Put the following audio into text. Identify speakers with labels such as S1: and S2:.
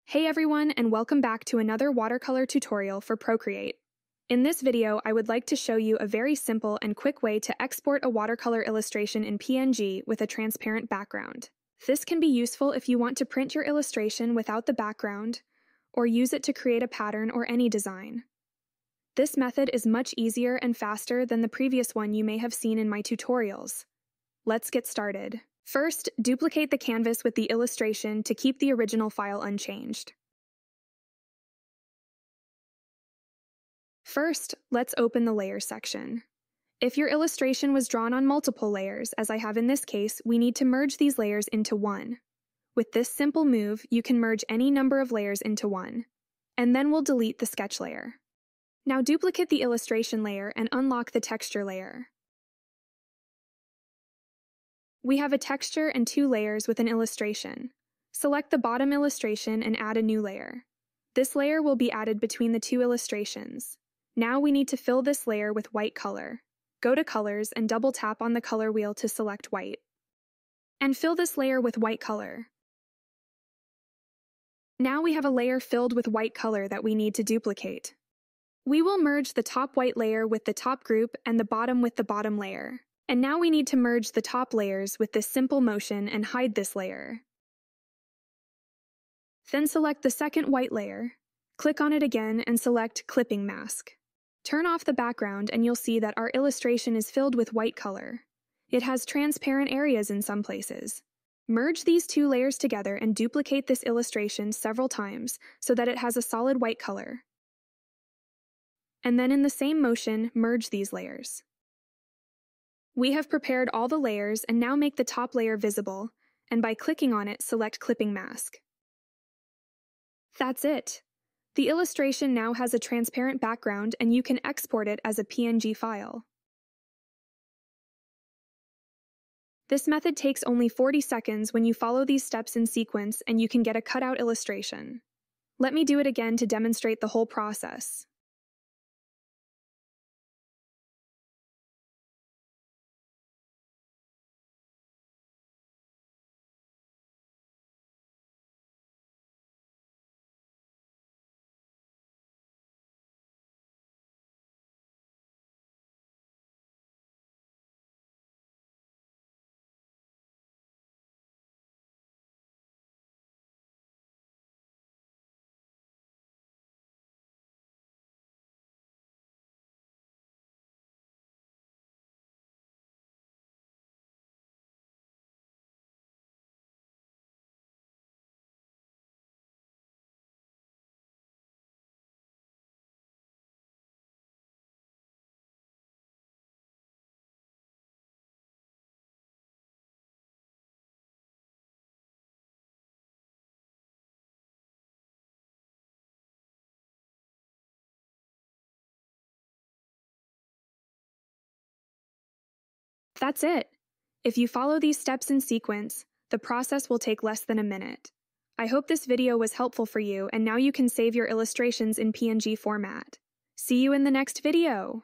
S1: Hey everyone, and welcome back to another watercolor tutorial for Procreate. In this video, I would like to show you a very simple and quick way to export a watercolor illustration in PNG with a transparent background. This can be useful if you want to print your illustration without the background, or use it to create a pattern or any design. This method is much easier and faster than the previous one you may have seen in my tutorials. Let's get started. First, duplicate the canvas with the illustration to keep the original file unchanged. First, let's open the Layers section. If your illustration was drawn on multiple layers, as I have in this case, we need to merge these layers into one. With this simple move, you can merge any number of layers into one. And then we'll delete the sketch layer. Now duplicate the illustration layer and unlock the texture layer. We have a texture and two layers with an illustration. Select the bottom illustration and add a new layer. This layer will be added between the two illustrations. Now we need to fill this layer with white color. Go to Colors and double tap on the color wheel to select white. And fill this layer with white color. Now we have a layer filled with white color that we need to duplicate. We will merge the top white layer with the top group and the bottom with the bottom layer. And now we need to merge the top layers with this simple motion and hide this layer. Then select the second white layer, click on it again and select Clipping Mask. Turn off the background and you'll see that our illustration is filled with white color. It has transparent areas in some places. Merge these two layers together and duplicate this illustration several times so that it has a solid white color. And then in the same motion, merge these layers. We have prepared all the layers and now make the top layer visible, and by clicking on it, select Clipping Mask. That's it! The illustration now has a transparent background and you can export it as a PNG file. This method takes only 40 seconds when you follow these steps in sequence and you can get a cutout illustration. Let me do it again to demonstrate the whole process. That's it! If you follow these steps in sequence, the process will take less than a minute. I hope this video was helpful for you and now you can save your illustrations in PNG format. See you in the next video!